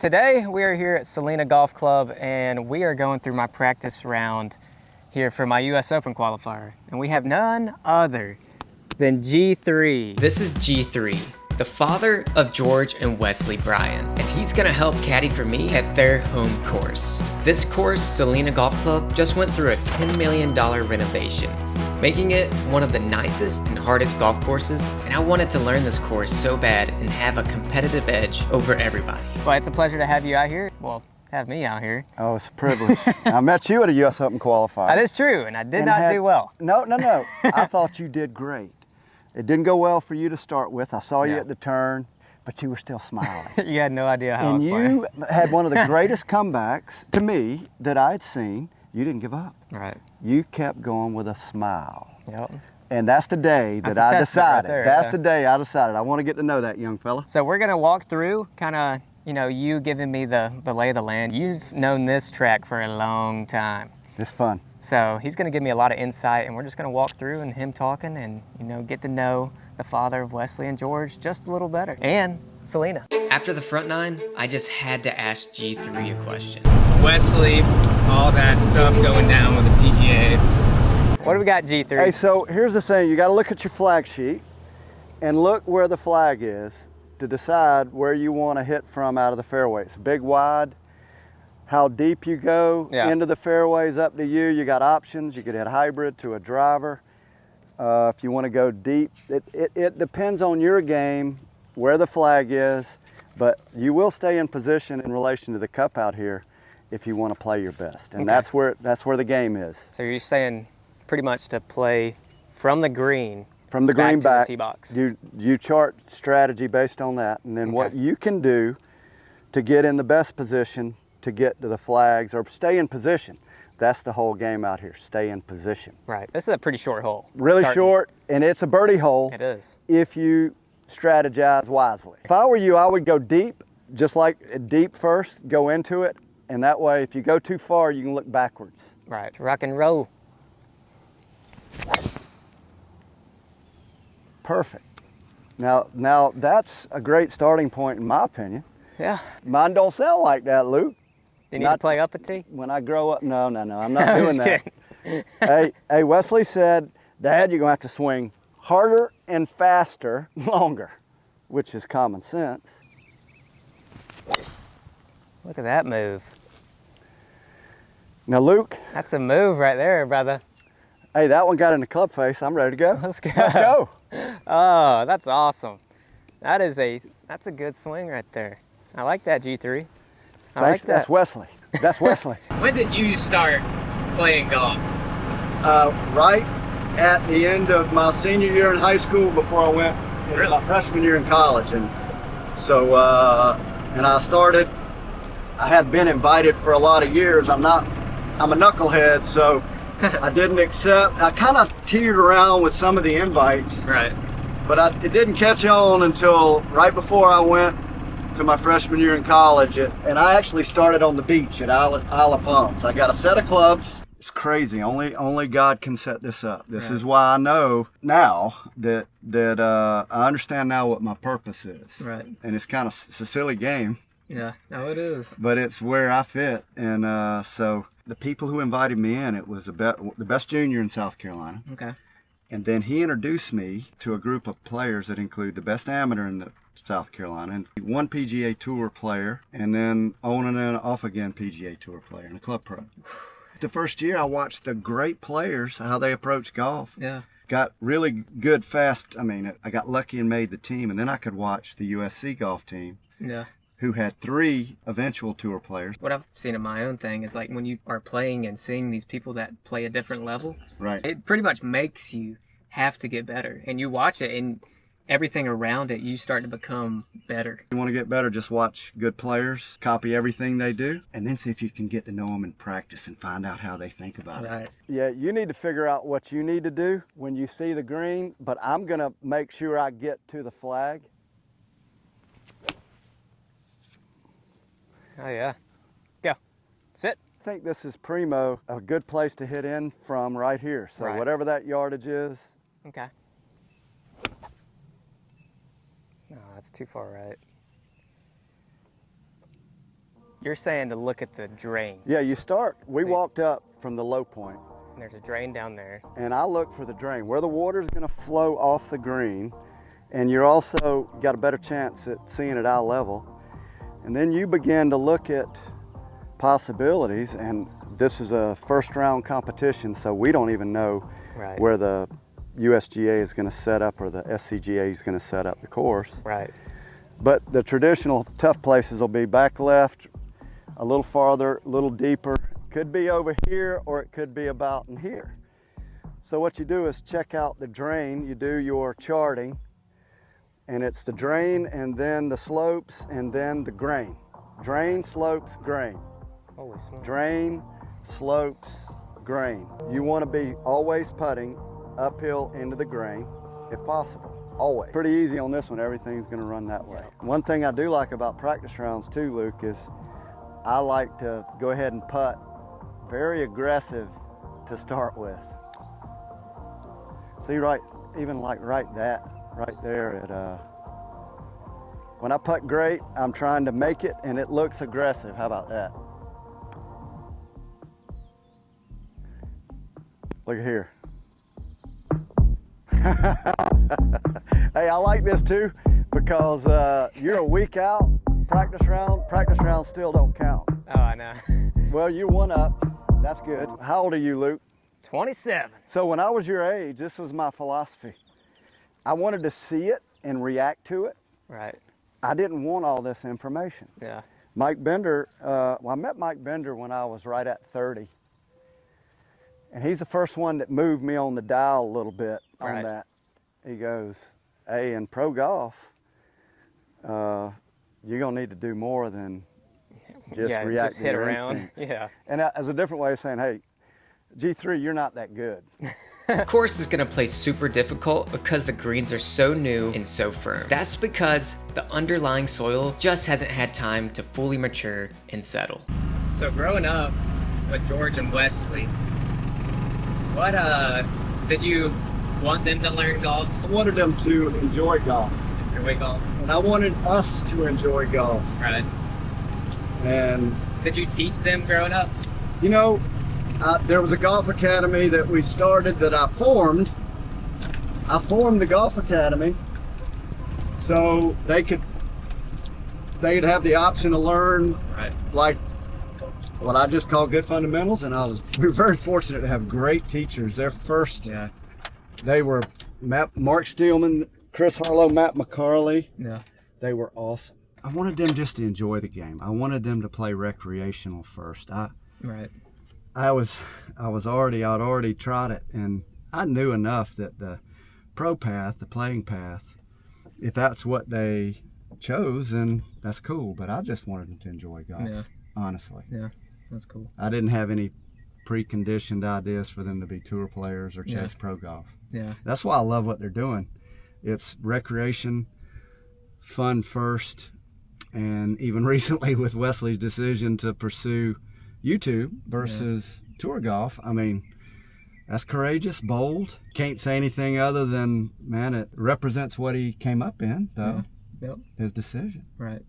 Today we are here at Selena Golf Club and we are going through my practice round here for my US Open Qualifier. And we have none other than G3. This is G3, the father of George and Wesley Bryan, and he's gonna help caddy for me at their home course. This course, Selena Golf Club, just went through a $10 million renovation, making it one of the nicest and hardest golf courses, and I wanted to learn this course so bad and have a competitive edge over everybody. Well, it's a pleasure to have you out here. Well, have me out here. Oh, it's a privilege. I met you at a US Open Qualifier. That is true, and I did not do well. No. I thought you did great. It didn't go well for you to start with. I saw you at the turn, but you were still smiling. You had no idea how I was playing. And you had one of the greatest comebacks to me that I had seen. You didn't give up. Right. You kept going with a smile. Yep. And that's the day that I decided. Right there, that's the day I decided. I want to get to know that young fella. So we're gonna walk through, kind of, you giving me the lay of the land. You've known this track for a long time. It's fun. So he's gonna give me a lot of insight, and we're just gonna walk through and him talking and get to know the father of Wesley and George just a little better, and Selena. After the front nine, I just had to ask G3 a question. Wesley, all that stuff going down with the PGA. What do we got, G3? Hey, so here's the thing. You got to look at your flag sheet and look where the flag is to decide where you want to hit from out of the fairway. It's big, wide. How deep you go into the fairway is up to you. You got options. You could hit hybrid to a driver. If you want to go deep, it depends on your game, where the flag is, but you will stay in position in relation to the cup out here if you want to play your best. And that's where the game is. So you're saying pretty much to play from the green back to the tee box. You chart strategy based on that, and then what you can do to get in the best position to get to the flags or stay in position. That's the whole game out here, stay in position. Right, this is a pretty short hole. Really short, and it's a birdie hole. It is. If you strategize wisely. If I were you, I would go deep, just like deep first, go into it, and that way if you go too far, you can look backwards. Right, rock and roll. Perfect. Now that's a great starting point in my opinion. Yeah. Mine don't sound like that, Luke. Do you need to play up a tee? When I grow up, no, I'm not doing that. Hey, Wesley said, Dad, you're gonna have to swing harder and faster, longer, which is common sense. Look at that move. Now, Luke. That's a move right there, brother. Hey, that one got in the club face. I'm ready to go. Let's go. Let's go. Oh, that's awesome. That's a good swing right there. I like that, G3. I like that. That's Wesley. That's Wesley. When did you start playing golf? Right at the end of my senior year in high school before I went into my freshman year in college. And so, and I had been invited for a lot of years. I'm a knucklehead, so I didn't accept. I kind of teetered around with some of the invites. Right. But it didn't catch on until right before I went to my freshman year in college. And I actually started on the beach at Isle of Palms. I got a set of clubs. It's crazy. Only God can set this up. This is why I know now that I understand now what my purpose is. Right. And it's a silly game. Yeah, no, it is. But it's where I fit. And so the people who invited me in, it was the best junior in South Carolina. Okay. And then he introduced me to a group of players that include the best amateur in South Carolina, and one PGA Tour player, and then on and off again PGA Tour player and a club pro. The first year I watched the great players, how they approach golf. Yeah. Got really good fast. I got lucky and made the team, and then I could watch the USC golf team. Yeah. Who had 3 eventual tour players. What I've seen in my own thing is like when you are playing and seeing these people that play a different level, right? It pretty much makes you have to get better. And you watch it and everything around it, you start to become better. You want to get better, just watch good players, copy everything they do, and then see if you can get to know them in practice and find out how they think about it. Yeah, you need to figure out what you need to do when you see the green, but I'm going to make sure I get to the flag. Oh yeah. Go. Sit. I think this is primo, a good place to hit in from right here. So whatever that yardage is. Okay. No, that's too far right. You're saying to look at the drain. Yeah, you start, we walked up from the low point. And there's a drain down there. And I look for the drain, where the water's gonna flow off the green, and you're also got a better chance at seeing it eye level. And then you begin to look at possibilities, and this is a first round competition, so we don't even know where the USGA is gonna set up or the SCGA is gonna set up the course. Right. But the traditional tough places will be back left, a little farther, a little deeper. Could be over here, or it could be about in here. So what you do is check out the drain. You do your charting, and it's the drain and then the slopes and then the grain. Drain, slopes, grain. Holy smokes. Drain, slopes, grain. You want to be always putting uphill into the grain if possible. Always. Pretty easy on this one, everything's gonna run that way. One thing I do like about practice rounds too, Luke, is I like to go ahead and putt very aggressive to start with. See, even like right there, when I putt great, I'm trying to make it and it looks aggressive. How about that? Look at here. Hey, I like this too because you're a week out, practice rounds still don't count. Oh, I know. Well, you're one up, that's good. How old are you, Luke? 27. So when I was your age, this was my philosophy. I wanted to see it and react to it. Right. I didn't want all this information. Yeah. Mike Bender, I met Mike Bender when I was right at 30. And he's the first one that moved me on the dial a little bit on that. He goes, hey, in pro golf, you're gonna need to do more than just react to your instincts. Yeah. And as a different way of saying, hey, G3, you're not that good. The course is gonna play super difficult because the greens are so new and so firm. That's because the underlying soil just hasn't had time to fully mature and settle. So growing up with George and Wesley, what did you want them to learn golf? I wanted them to enjoy golf. Enjoy golf. And I wanted us to enjoy golf. Right. And did you teach them growing up? You know, there was a golf academy that we started that I formed. I formed the golf academy so they'd have the option to learn like what I just call good fundamentals, and we were very fortunate to have great teachers. Their first, they were Mark Steelman, Chris Harlow, Matt McCarley. Yeah, they were awesome. I wanted them just to enjoy the game. I wanted them to play recreational first. I'd already tried it, and I knew enough that the pro path, the playing path, if that's what they chose, then that's cool. But I just wanted them to enjoy golf. Yeah. Honestly. Yeah. That's cool. I didn't have any preconditioned ideas for them to be tour players or chase pro golf. Yeah. That's why I love what they're doing. It's recreation, fun first, and even recently with Wesley's decision to pursue YouTube versus tour golf, I mean, that's courageous, bold. Can't say anything other than, man, it represents what he came up in, though. Yeah. Yep. His decision. Right.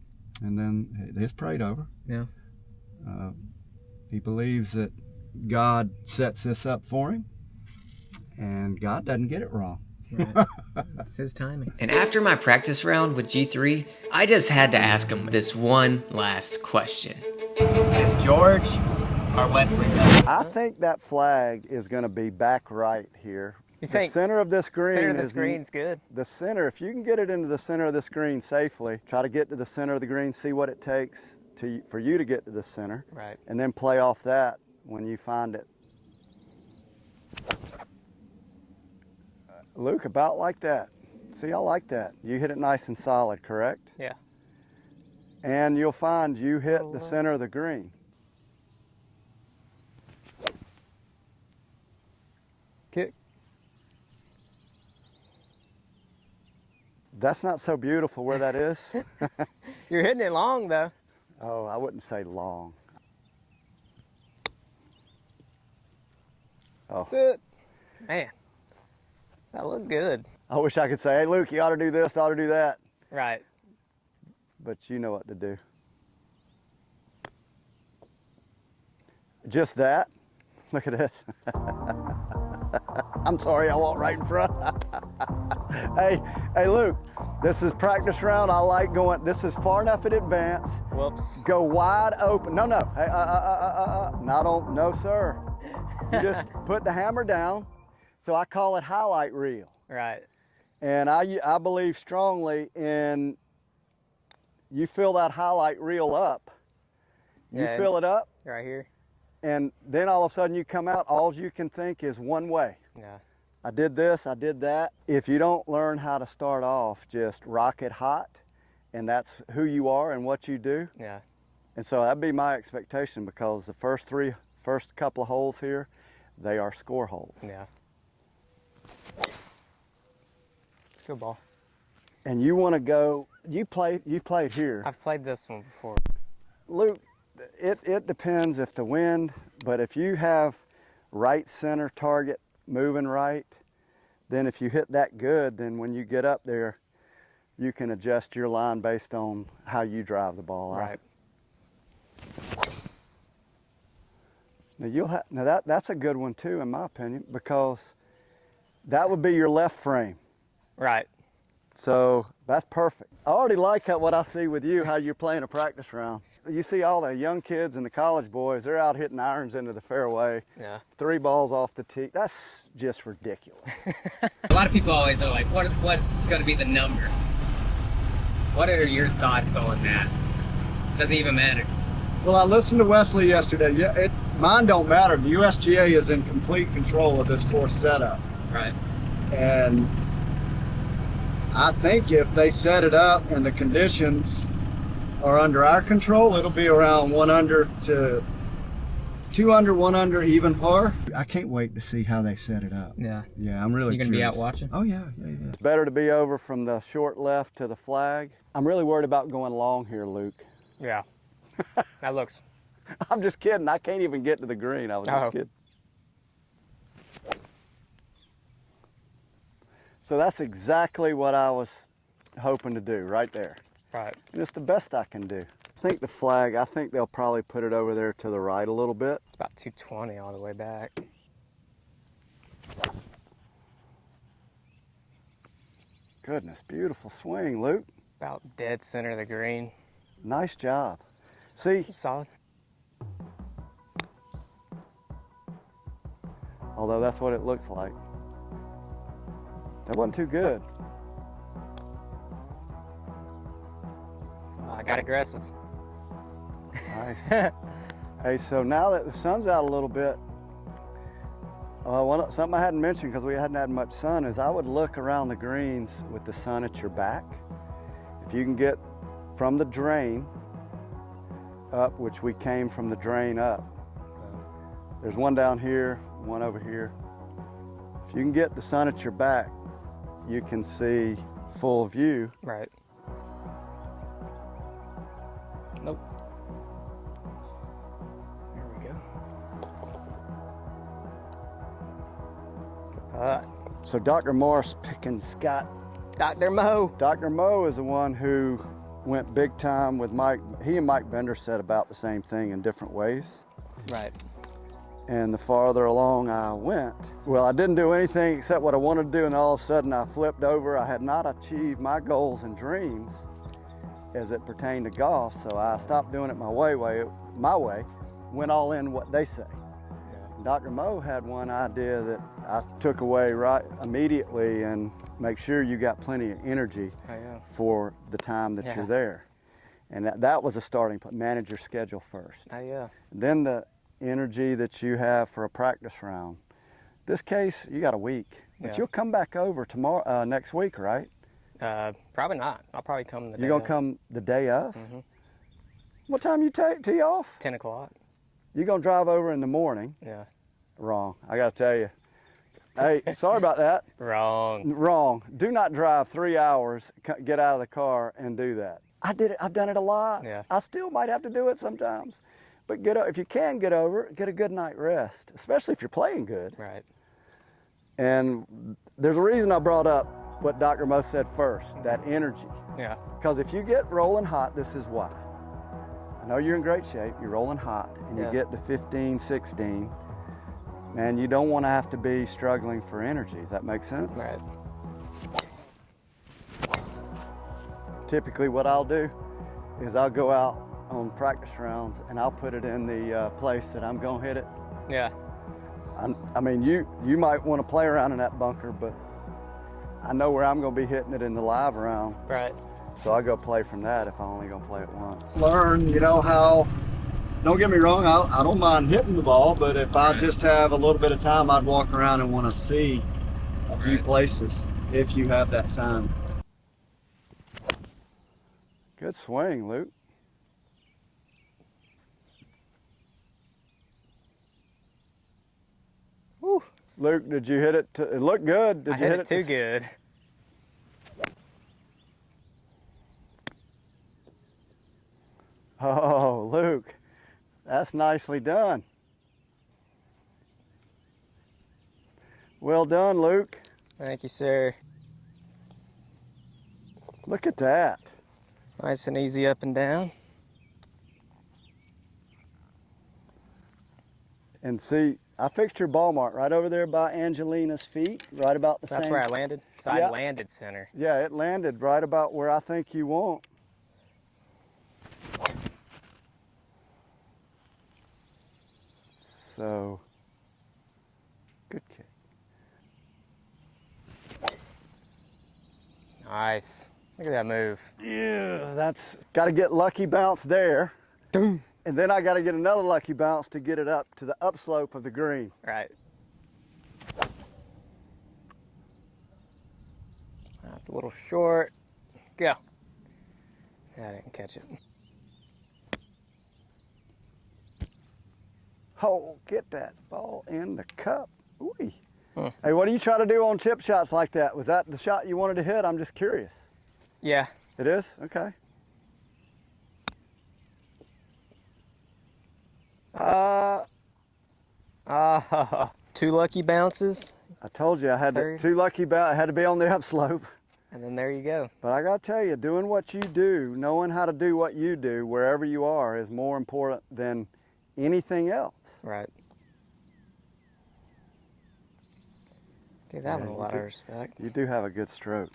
And then it's prayed over. Yeah. He believes that God sets this up for him, and God doesn't get it wrong. Right. It's his timing. And after my practice round with G3, I just had to ask him this one last question. Is George or Wesley done? I think that flag is going to be back right here. The center of this green is good. The center, if you can get it into the center of this green safely, try to get to the center of the green, see what it takes for you to get to the center, right, and then play off that when you find it. Luke, about like that. See, I like that. You hit it nice and solid, correct? Yeah. And you'll find you hit the center of the green. Kick. That's not so beautiful where that is. You're hitting it long, though. Oh, I wouldn't say long. Oh. That's it. Man, that looked good. I wish I could say, hey, Luke, you ought to do this, ought to do that. Right. But you know what to do. just that. Look at this. I'm sorry, I walked right in front. Hey, Luke, this is practice round. I like going, this is far enough in advance. Whoops. Go wide open. No. Hey, not on, no, sir. You just put the hammer down. So I call it highlight reel. Right. And I believe strongly in, you fill that highlight reel up. You fill it up. Right here. And then all of a sudden you come out, all you can think is one way. Yeah. I did this, I did that. If you don't learn how to start off, just rock it hot, and that's who you are and what you do. Yeah. And so that'd be my expectation, because the first couple of holes here, they are score holes. Yeah. It's a good ball. And you want to go, you played here. I've played this one before. Luke, it depends if the wind, but if you have right center target moving right, then if you hit that good, then when you get up there, you can adjust your line based on how you drive the ball out. Right. Now that's a good one too, in my opinion, because that would be your left frame. Right. So that's perfect. I already like what I see with you, how you're playing a practice round. You see all the young kids and the college boys, they're out hitting irons into the fairway. Yeah. 3 balls off the tee. That's just ridiculous. A lot of people always are like, what's going to be the number? What are your thoughts on that? Doesn't even matter. Well, I listened to Wesley yesterday. Yeah, mine don't matter. The USGA is in complete control of this course setup. Right. And I think if they set it up and the conditions are under our control, it'll be around 1 under to 2 under, 1 under, even par. I can't wait to see how they set it up. Yeah. Yeah, I'm really You gonna curious. be out watching? Oh yeah. It's better to be over from the short left to the flag. I'm really worried about going long here, Luke. Yeah. That looks. I'm just kidding. I can't even get to the green. I was just kidding. So that's exactly what I was hoping to do right there. Right. And it's the best I can do. I think the flag, I think they'll probably put it over there to the right a little bit. It's about 220 all the way back. Goodness, beautiful swing, Luke. About dead center of the green. Nice job. See? Solid. Although that's what it looks like. That wasn't too good. I got aggressive. Nice. Hey, so now that the sun's out a little bit, something I hadn't mentioned because we hadn't had much sun is I would look around the greens with the sun at your back. If you can get from the drain up, which we came from the drain up. There's one down here, one over here. If you can get the sun at your back, you can see full view. Right. Nope. There we go. Good putt. So Dr. Morris picking Scott. Dr. Mo. Dr. Mo is the one who went big time with Mike. He and Mike Bender said about the same thing in different ways. Right. And the farther along I went, well, I didn't do anything except what I wanted to do, and all of a sudden I flipped over. I had not achieved my goals and dreams as it pertained to golf, so I stopped doing it my way, went all in what they say. Yeah. Dr. Mo had one idea that I took away right immediately, and make sure you got plenty of energy for the time that you're there. And that was a starting point. Manage your schedule first. Then the energy that you have for a practice round. This case, you got a week, but you'll come back over tomorrow, next week, right? Probably not. I'll probably come the day. You're gonna come the day of? Mm-hmm. What time you tee off? 10 o'clock. You're gonna drive over in the morning? Yeah. Wrong. I gotta tell you. Hey, sorry about that. Wrong. Do not drive 3 hours, get out of the car and do that. I did it. I've done it a lot. Yeah. I still might have to do it sometimes. But if you can get over, get a good night rest, especially if you're playing good. Right. And there's a reason I brought up what Dr. Mo said first, that energy. Yeah. Because if you get rolling hot, this is why. I know you're in great shape, you're rolling hot, and you get to 15, 16, man, you don't want to have to be struggling for energy. Does that make sense? Right. Typically what I'll do is I'll go out on practice rounds and I'll put it in the place that I'm gonna hit it. Yeah. I mean, you might want to play around in that bunker, but I know where I'm gonna be hitting it in the live round. Right. So I go play from that if I only gonna play it once. Learn, you know, how, don't get me wrong, I don't mind hitting the ball, but if I just have a little bit of time, I'd walk around and want to see a few places if you have that time. Good swing, Luke. Woo. Luke, did you hit it? It looked good. Did you hit it too good? Oh, Luke, that's nicely done. Well done, Luke. Thank you, sir. Look at that. Nice and easy up and down. And see, I fixed your ball mark right over there by Angelina's feet, right about the same. That's where I landed? So I landed center. Yeah, it landed right about where I think you want. So, good kick. Nice. Look at that move. Yeah, that's got to get lucky bounce there. Boom. And then I got to get another lucky bounce to get it up to the upslope of the green. Right. That's a little short. Go. Yeah, I didn't catch it. Oh, get that ball in the cup. Ooh. Hey, what do you try to do on chip shots like that? Was that the shot you wanted to hit? I'm just curious. Yeah. It is? Okay. Two lucky bounces. I told you I had to, two lucky bounces. I had to be on the upslope. And then there you go. But I got to tell you, doing what you do, knowing how to do what you do wherever you are is more important than anything else. Right. Give that one a lot of respect. You do have a good stroke.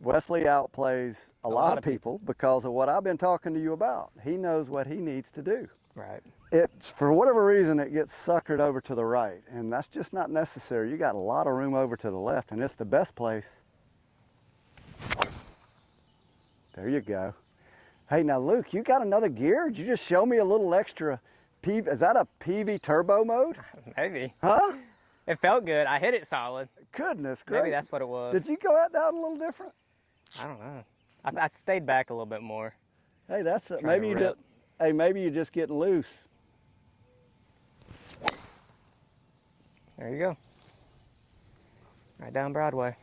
Wesley outplays a lot of people because of what I've been talking to you about. He knows what he needs to do. Right. It's, for whatever reason, it gets suckered over to the right, and that's just not necessary. You got a lot of room over to the left, and it's the best place. There you go. Hey, now Luke, you got another gear? Did you just show me a little extra Peavy? Is that a Peavy turbo mode? Maybe. Huh? It felt good. I hit it solid. Goodness gracious. Maybe that's what it was. Did you go at that a little different? I don't know. I stayed back a little bit more. Hey, that's it. Maybe you just, hey, maybe you're just getting loose. There you go. Right down Broadway.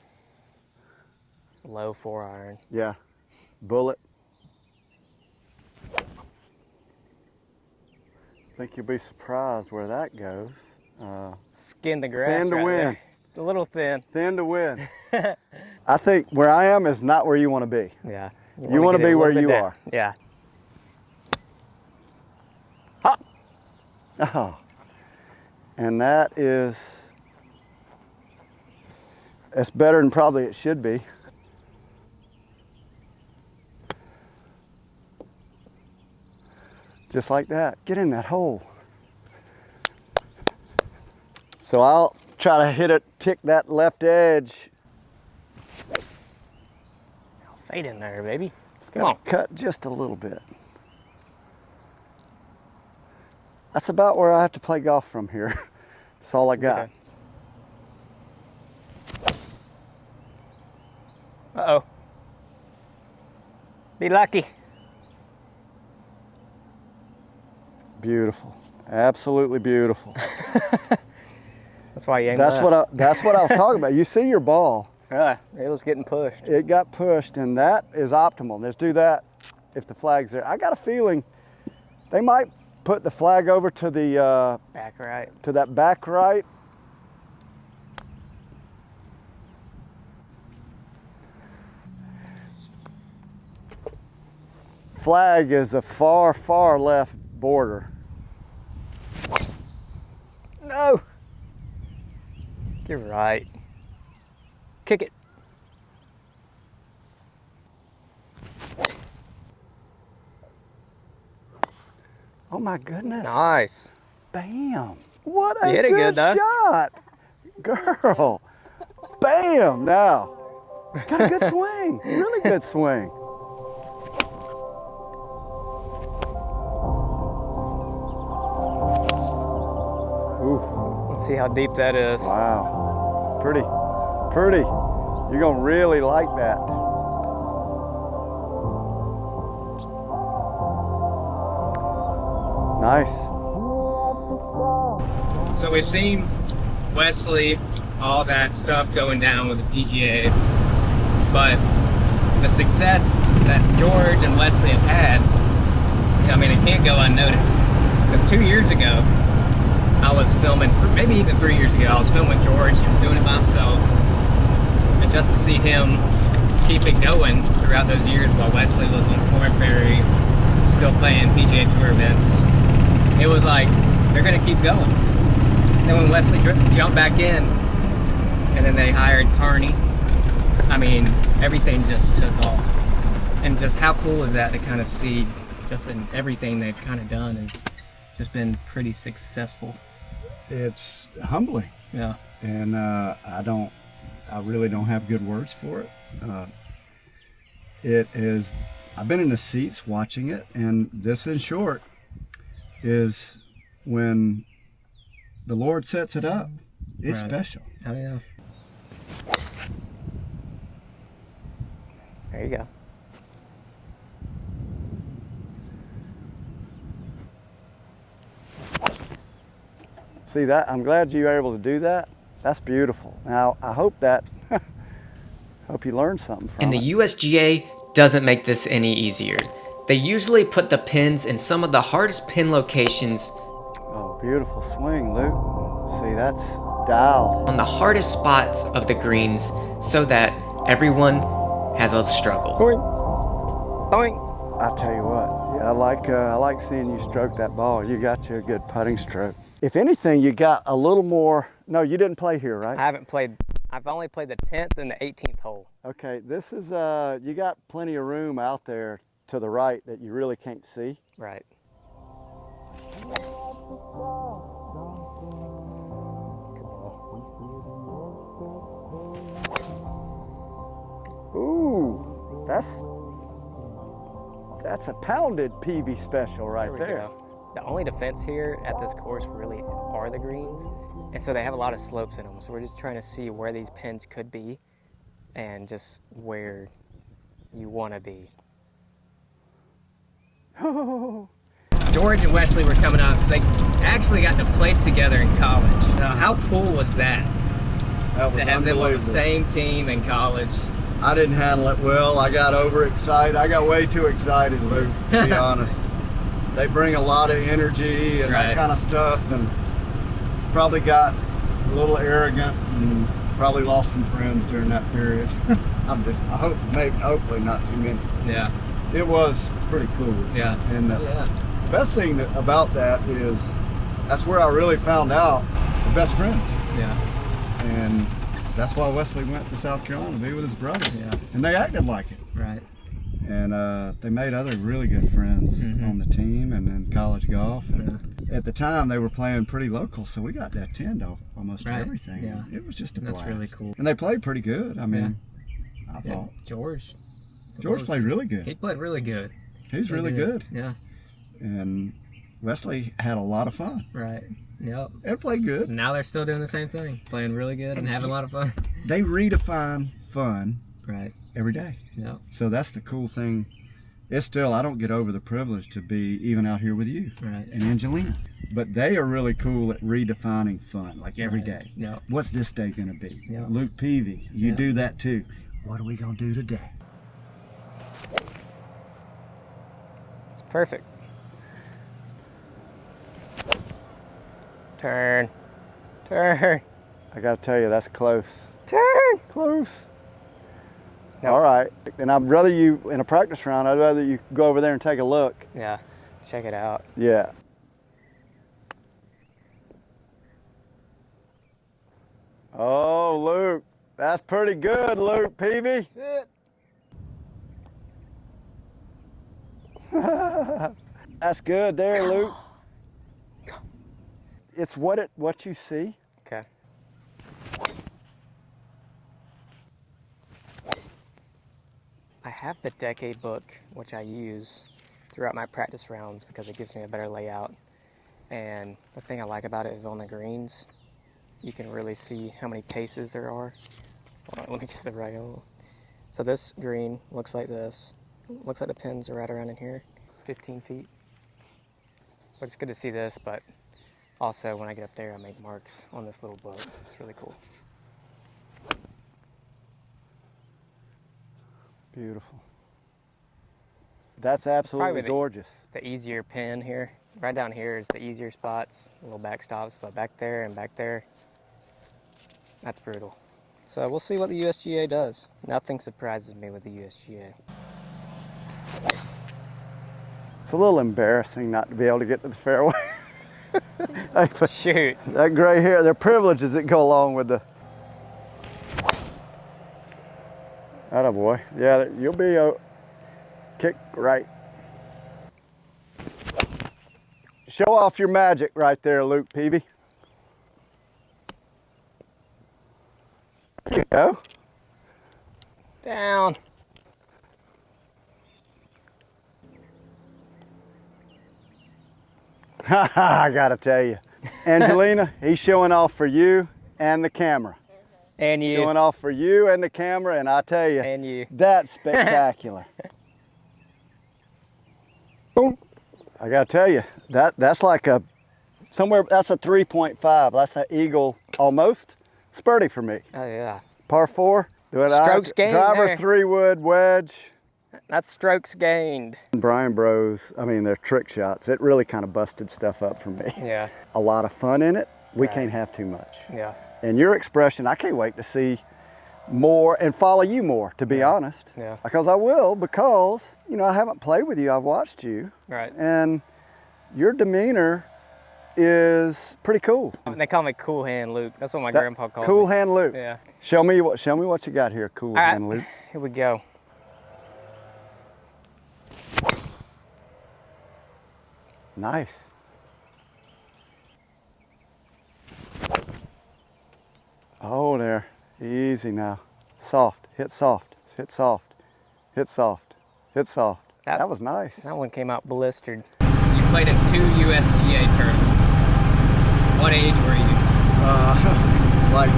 Low 4-iron. Yeah. Bullet. I think you'll be surprised where that goes. Skin the grass. Thin to right win. there. A little thin. Thin to win. I think where I am is not where you want to be. Yeah. You want to be where you are. Yeah. Hop. Oh. And that is, it's better than probably it should be. Just like that. Get in that hole. So I'll try to hit it, tick that left edge. Fade in there, baby. Come on. Cut just a little bit. That's about where I have to play golf from here. That's all I got. Okay. Uh-oh. Be lucky. Beautiful. Absolutely beautiful. That's why you ain't That's what I was talking about. You see your ball. Yeah, it was getting pushed. It got pushed, and that is optimal. Let's do that if the flag's there. I got a feeling they might put the flag over to the back right. To that back right. flag is a far, far left border. No. You're right. Kick it. Oh my goodness. Nice. Bam. What a You hit it good good, shot. Girl. Bam. Now. Got a good swing. Really good swing. Ooh. Let's see how deep that is. Wow. Pretty. Pretty. You're going to really like that. Nice. So we've seen Wesley, all that stuff going down with the PGA, but the success that George and Wesley have had, I mean, it can't go unnoticed. Because 2 years ago, I was filming, maybe even 3 years ago, I was filming George. He was doing it by himself. And just to see him keep it going throughout those years while Wesley was on Corn Ferry, still playing PGA Tour events, it was like, they're going to keep going. And then when Wesley jumped back in, and then they hired Carney, I mean, everything just took off. And just how cool is that to kind of see just in everything they've kind of done has just been pretty successful. It's humbling. Yeah. And I really don't have good words for it. I've been in the seats watching it, and this in short is when the Lord sets it up, it's special. Oh yeah. There you go. See that? I'm glad you were able to do that. That's beautiful. Now, I hope that, hope you learned something from it. And the USGA doesn't make this any easier. They usually put the pins in some of the hardest pin locations Oh, beautiful swing, Luke. See, that's dialed. on the hardest spots of the greens so that everyone has a struggle. Boing. Boing. I tell you what, yeah, I like seeing you stroke that ball. You got you a good putting stroke. If anything, you got a little more. No, you didn't play here, right? I haven't played. I've only played the 10th and the 18th hole. Okay, this is you got plenty of room out there to the right that you really can't see. Right. Ooh, that's a pounded Peavy special right there. Go. The only defense here at this course really are the greens, and so they have a lot of slopes in them. So we're just trying to see where these pins could be, and just where you want to be. George and Wesley were coming up. They actually got to play together in college. Now, how cool was that? That was to have them on the unbelievable. same team in college. I didn't handle it well. I got overexcited. I got way too excited, Luke, to be honest. They bring a lot of energy and that kind of stuff, and probably got a little arrogant and probably lost some friends during that period. Hopefully not too many. Yeah. It was pretty cool. Yeah. And the best thing about that is that's where I really found out the best friends. Yeah. And that's why Wesley went to South Carolina to be with his brother. Yeah. And they acted like it. Right. And they made other really good friends on the team and in college golf. And at the time, they were playing pretty local, so we got to attend almost everything. Yeah. It was just a blast. That's really cool. And they played pretty good. I mean, I thought. George Played really good. He played really good. He's really good. Yeah. And Wesley had a lot of fun. Right. Yep. They played good. Now they're still doing the same thing, playing really good and having a lot of fun. They redefine fun every day. Yep. So that's the cool thing. It's still, I don't get over the privilege to be even out here with you and Angelina. But they are really cool at redefining fun, like every day. Yep. What's this day going to be? Yep. Luke Peavy, you do that too. What are we going to do today? It's perfect. Turn. Turn. I got to tell you, that's close. Turn. Close. Nope. All right. And I'd rather you, in a practice round, I'd rather you go over there and take a look. Yeah, check it out. Yeah. Oh, Luke. That's pretty good, Luke Peavy. That's it. That's good there, Luke. It's what you see. Okay. I have the decade book, which I use throughout my practice rounds because it gives me a better layout. And the thing I like about it is on the greens, you can really see how many paces there are. Hold on, let me get the right one. So this green looks like this. Looks like the pins are right around in here, 15 feet. But it's good to see this, but also when I get up there, I make marks on this little book. It's really cool. Beautiful. That's absolutely gorgeous. The easier pin here. Right down here is the easier spots, little backstops, but back there and back there, that's brutal. So we'll see what the USGA does. Nothing surprises me with the USGA. It's a little embarrassing not to be able to get to the fairway. Hey, Shoot. that gray hair, there are privileges that go along with the... Atta boy. Yeah, you'll be kick right. Show off your magic right there, Luke Peavy. There you go. Down. I gotta tell you, Angelina, he's showing off for you and the camera. And you. Showing off for you and the camera, and I tell you, And you. that's spectacular. Boom. I gotta tell you, that's like a somewhere. That's a 3.5. That's an eagle almost. It's birdie for me. Oh yeah. Par 4. Strokes gained Driver there. 3-wood wedge. That's strokes gained. Bryan Bros. I mean, they're trick shots. It really kind of busted stuff up for me. Yeah. A lot of fun in it. We Right. can't have too much. Yeah. And your expression, I can't wait to see more and follow you more, to be honest. Yeah. Because I will, because, you know, I haven't played with you, I've watched you. Right. And your demeanor is pretty cool. They call me Cool Hand Luke. That's what my grandpa called Cool me. Hand Luke. Yeah. Show me what you got here, Cool All right. Hand Luke. Here we go. Nice. Oh, there. Easy now. Soft. Hit soft. Hit soft. Hit soft. Hit soft. That was nice. That one came out blistered. You played in 2 USGA tournaments. What age were you? Like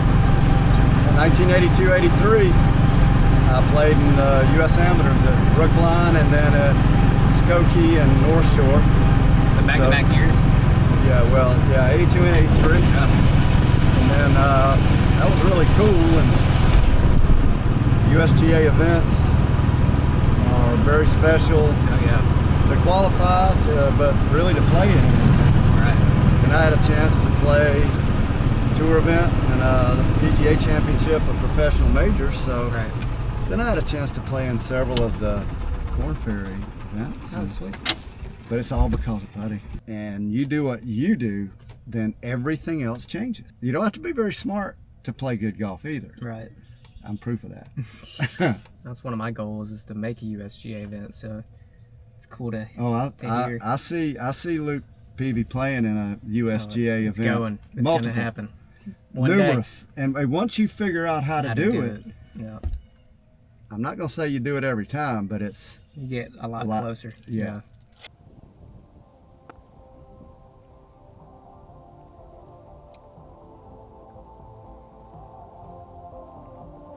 1982-83, I played in US Amateurs at Brookline and then at Skokie and North Shore. So back-to-back years? Yeah, well, yeah, 82 and 83. Yeah. And then that was really cool. And USGA events are very special Oh yeah. to qualify, but really to play in. Right. And I had a chance to play a tour event and the PGA Championship of professional majors. So Right. then I had a chance to play in several of the Corn Ferry events. Oh, sweet. But it's all because of putting. And you do what you do, then everything else changes. You don't have to be very smart to play good golf either. Right. I'm proof of that. That's one of my goals is to make a USGA event. So it's cool to. Oh, to hear. I see Luke Peavy playing in a USGA It's event. going. It's Multiple. going to happen. One Numerous. Day. And once you figure out how to do it, yeah. I'm not going to say you do it every time, but it's You get a lot closer. Yeah.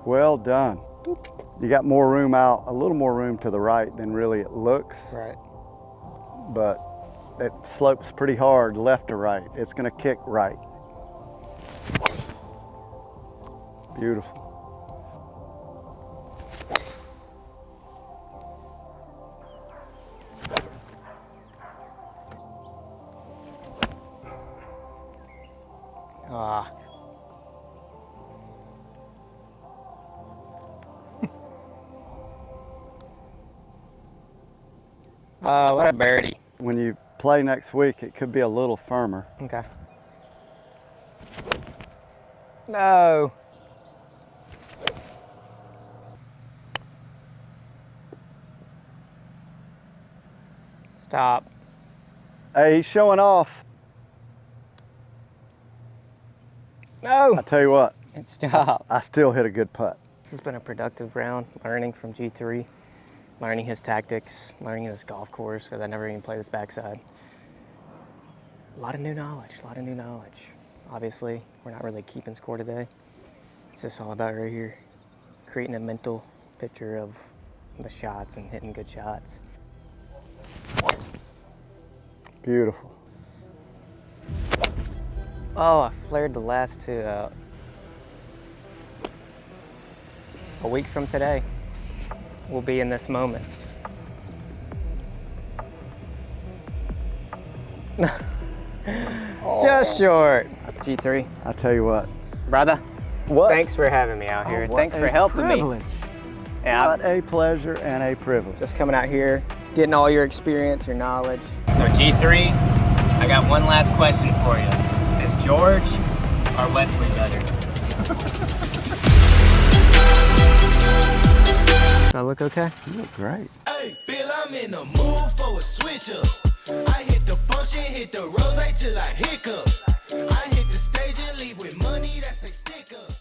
Well done. You got more room out, a little more room to the right than really it looks. Right. But it slopes pretty hard left to right. It's going to kick right. Beautiful. What a birdie. When you play next week, it could be a little firmer. Okay. No. Stop. Hey, he's showing off. No. I tell you what, It stopped. I still hit a good putt. This has been a productive round, learning from G3, learning his tactics, learning this golf course, because I never even played this backside. A lot of new knowledge, Obviously, we're not really keeping score today. It's just all about right here, creating a mental picture of the shots and hitting good shots. Beautiful. Oh, I flared the last two out. A week from today, we'll be in this moment. Just short. G3. I tell you what. Brother, What? thanks for having me out here. Oh, what Thanks for a helping privilege. me. Yeah, What a pleasure and a privilege. just coming out here, getting all your experience, your knowledge. So G3, I got one last question for you. Is George or Wesley better? Do I look okay? You look great. Hey, Bill, I'm in the mood for a switch up. I hit the function, hit the rose till I hiccup. I hit the stage and leave with money that's a stick up.